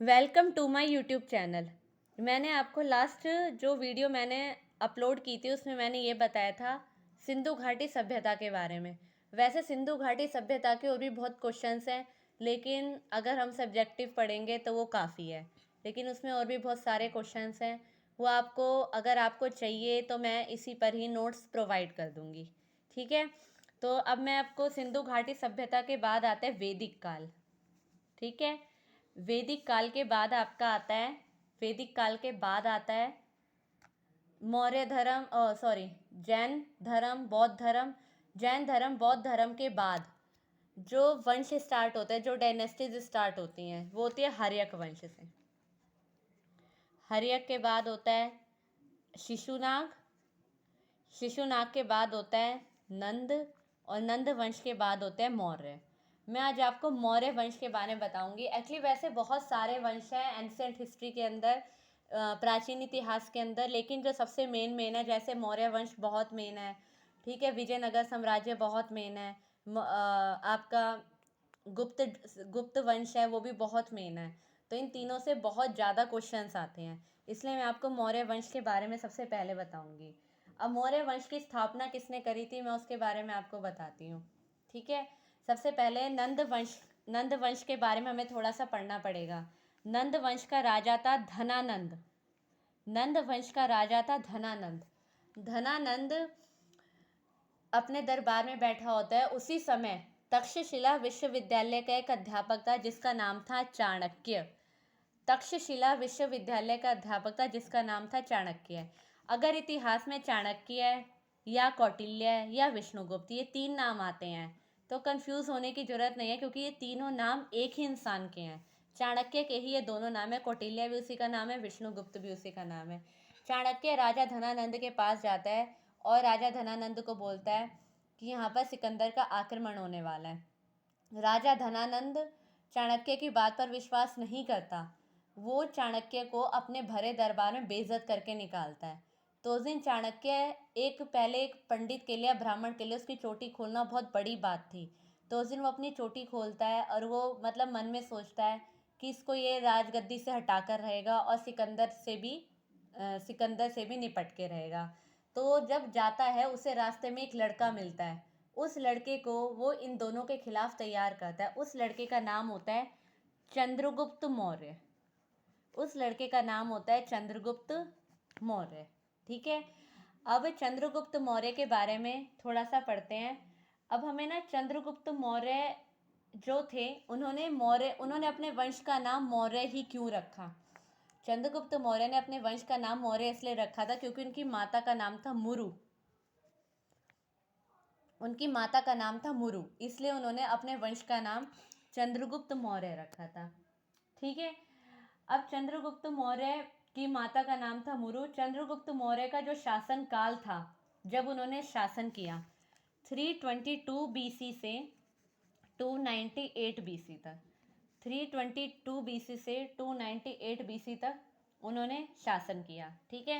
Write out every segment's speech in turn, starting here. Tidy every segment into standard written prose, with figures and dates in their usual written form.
Welcome to my YouTube channel. मैंने आपको last जो वीडियो मैंने अपलोड की थी उसमें मैंने ये बताया था सिंधु घाटी सभ्यता के बारे में। वैसे सिंधु घाटी सभ्यता के और भी बहुत क्वेश्चंस हैं, लेकिन अगर हम सब्जेक्टिव पढ़ेंगे तो वो काफ़ी है। लेकिन उसमें और भी बहुत सारे क्वेश्चंस हैं, वो आपको अगर आपको चाहिए तो मैं इसी पर ही नोट्स प्रोवाइड कर दूँगी। ठीक है, तो अब मैं आपको सिंधु घाटी सभ्यता के बाद आता है वैदिक काल। ठीक है, वैदिक काल के बाद आपका आता है, वैदिक काल के बाद आता है मौर्य धर्म, सॉरी, जैन धर्म, बौद्ध धर्म। जैन धर्म बौद्ध धर्म के बाद जो वंश स्टार्ट होता है, जो डायनेस्टीज स्टार्ट होती हैं, वो होती है हर्यक वंश से। हर्यक के बाद होता है शिशुनाग। शिशुनाग के बाद होता है नंद, और नंद वंश के बाद होता है मौर्य। मैं आज आपको मौर्य वंश के बारे में बताऊंगी। एक्चुअली वैसे बहुत सारे वंश हैं एंशिएंट हिस्ट्री के अंदर, प्राचीन इतिहास के अंदर, लेकिन जो सबसे मेन मेन है, जैसे मौर्य वंश बहुत मेन है। ठीक है, विजयनगर साम्राज्य बहुत मेन है। आपका गुप्त गुप्त वंश है, वो भी बहुत मेन है। तो इन तीनों से बहुत ज़्यादा क्वेश्चंस आते हैं, इसलिए मैं आपको मौर्य वंश के बारे में सबसे पहले बताऊंगी। अब मौर्य वंश की स्थापना किसने करी थी, मैं उसके बारे में आपको बताती हूँ। ठीक है, सबसे पहले नंद वंश के बारे में हमें थोड़ा सा पढ़ना पड़ेगा। नंद वंश का राजा था धनानंद। नंद वंश का राजा था धनानंद। धनानंद अपने दरबार में बैठा होता है, उसी समय तक्षशिला विश्वविद्यालय का एक अध्यापक था जिसका नाम था चाणक्य। तक्षशिला विश्वविद्यालय का अध्यापक था जिसका नाम था चाणक्य। अगर इतिहास में चाणक्य या कौटिल्य या विष्णुगुप्त ये तीन नाम आते हैं तो कंफ्यूज होने की जरूरत नहीं है, क्योंकि ये तीनों नाम एक ही इंसान के हैं। चाणक्य के ही ये दोनों नाम है, कौटिल्य भी उसी का नाम है, विष्णुगुप्त भी उसी का नाम है। चाणक्य राजा धनानंद के पास जाता है और राजा धनानंद को बोलता है कि यहाँ पर सिकंदर का आक्रमण होने वाला है। राजा धनानंद चाणक्य की बात पर विश्वास नहीं करता, वो चाणक्य को अपने भरे दरबार में बेइज्जत करके निकालता है। तो उस दिन चाणक्य पहले एक पंडित के लिए, ब्राह्मण के लिए उसकी चोटी खोलना बहुत बड़ी बात थी। तो उस दिन वो अपनी चोटी खोलता है और वो मतलब मन में सोचता है कि इसको ये राजगद्दी से हटाकर रहेगा और सिकंदर से भी निपट के रहेगा। तो जब जाता है उसे रास्ते में एक लड़का मिलता है, उस लड़के को वो इन दोनों के खिलाफ तैयार करता है। उस लड़के का नाम होता है चंद्रगुप्त मौर्य। उस लड़के का नाम होता है चंद्रगुप्त मौर्य। ठीक है, अब चंद्रगुप्त मौर्य के बारे में थोड़ा सा पढ़ते हैं। अब हमें ना चंद्रगुप्त मौर्य जो थे, उन्होंने अपने वंश का नाम मौर्य ही क्यों रखा। चंद्रगुप्त मौर्य ने अपने वंश का नाम मौर्य इसलिए रखा था क्योंकि उनकी माता का नाम था मुरु। उनकी माता का नाम था मुरु, इसलिए उन्होंने अपने वंश का नाम चंद्रगुप्त मौर्य रखा था। ठीक है, अब चंद्रगुप्त मौर्य की माता का नाम था मुरु। चंद्रगुप्त मौर्य का जो शासन काल था, जब उन्होंने शासन किया 322 बीसी से 298 बीसी तक, 322 बीसी से 298 बीसी तक उन्होंने शासन किया। ठीक है,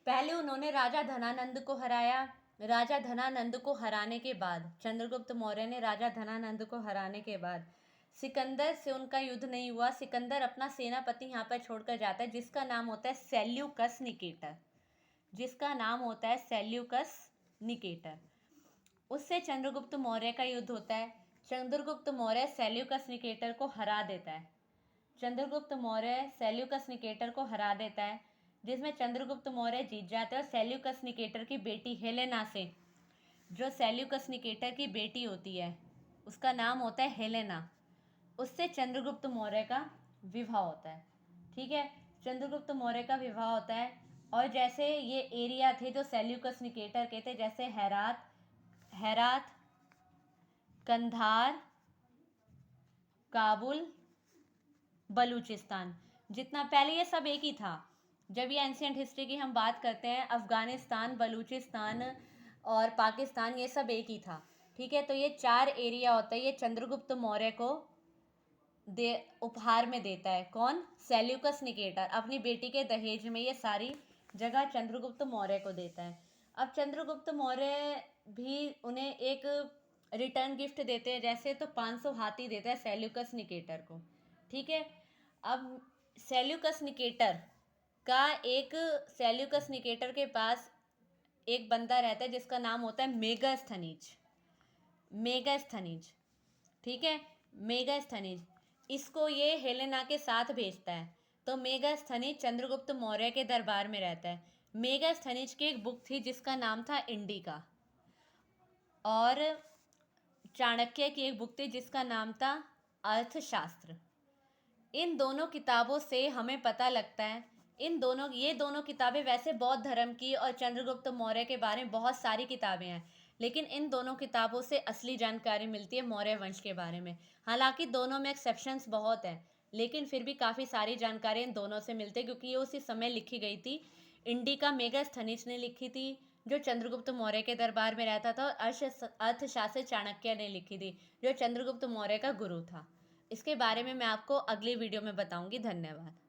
पहले उन्होंने राजा धनानंद को हराया। राजा धनानंद को हराने के बाद, चंद्रगुप्त मौर्य ने राजा धनानंद को हराने के बाद सिकंदर से उनका युद्ध नहीं हुआ। सिकंदर अपना सेनापति यहाँ पर छोड़कर जाता है जिसका नाम होता है सेल्यूकस निकेटर। जिसका नाम होता है सेल्यूकस निकेटर। उससे चंद्रगुप्त मौर्य का युद्ध होता है। चंद्रगुप्त मौर्य सेल्यूकस निकेटर को हरा देता है। चंद्रगुप्त मौर्य सेल्यूकस निकेटर को हरा देता है, जिसमें चंद्रगुप्त मौर्य जीत जाता है और सेल्यूकस निकेटर की बेटी हेलेना से, जो सेल्यूकस निकेटर की बेटी होती है उसका नाम होता है हेलेना, उससे चंद्रगुप्त मौर्य का विवाह होता है। ठीक है, चंद्रगुप्त मौर्य का विवाह होता है। और जैसे ये एरिया थे जो सेल्यूकस निकेटर के थे, जैसे हेरात, कंधार, काबुल, बलूचिस्तान, जितना पहले ये सब एक ही था। जब ये एंशियंट हिस्ट्री की हम बात करते हैं, अफ़गानिस्तान, बलूचिस्तान और पाकिस्तान ये सब एक ही था। ठीक है, तो ये 4 एरिया होता है, ये चंद्रगुप्त मौर्य को उपहार में देता है। कौन? सेल्यूकस निकेटर अपनी बेटी के दहेज में ये सारी जगह चंद्रगुप्त मौर्य को देता है। अब चंद्रगुप्त मौर्य भी उन्हें एक रिटर्न गिफ्ट देते हैं, जैसे तो 500 हाथी देता है सेल्यूकस निकेटर को। ठीक है, अब सेल्यूकस निकेटर का एक सेल्यूकस निकेटर के पास एक बंदा रहता है जिसका नाम होता है मेगास्थनीज। मेगास्थनीज, ठीक है, मेगास्थनीज। इसको ये हेलेना के साथ भेजता है। तो मेगास्थनीज चंद्रगुप्त मौर्य के दरबार में रहता है। मेगास्थनीज की एक बुक थी जिसका नाम था इंडिका, और चाणक्य की एक बुक थी जिसका नाम था अर्थशास्त्र। इन दोनों किताबों से हमें पता लगता है, ये दोनों किताबें वैसे बौद्ध धर्म की और चंद्रगुप्त मौर्य के बारे में बहुत सारी किताबें हैं, लेकिन इन दोनों किताबों से असली जानकारी मिलती है मौर्य वंश के बारे में। हालांकि दोनों में एक्सेप्शंस बहुत हैं, लेकिन फिर भी काफ़ी सारी जानकारी इन दोनों से मिलती है क्योंकि ये उसी समय लिखी गई थी। इंडिका मेगास्थनीज ने लिखी थी जो चंद्रगुप्त मौर्य के दरबार में रहता था, और अर्थशास्त्र चाणक्य ने लिखी थी जो चंद्रगुप्त मौर्य का गुरु था। इसके बारे में मैं आपको अगली वीडियो में बताऊंगी। धन्यवाद।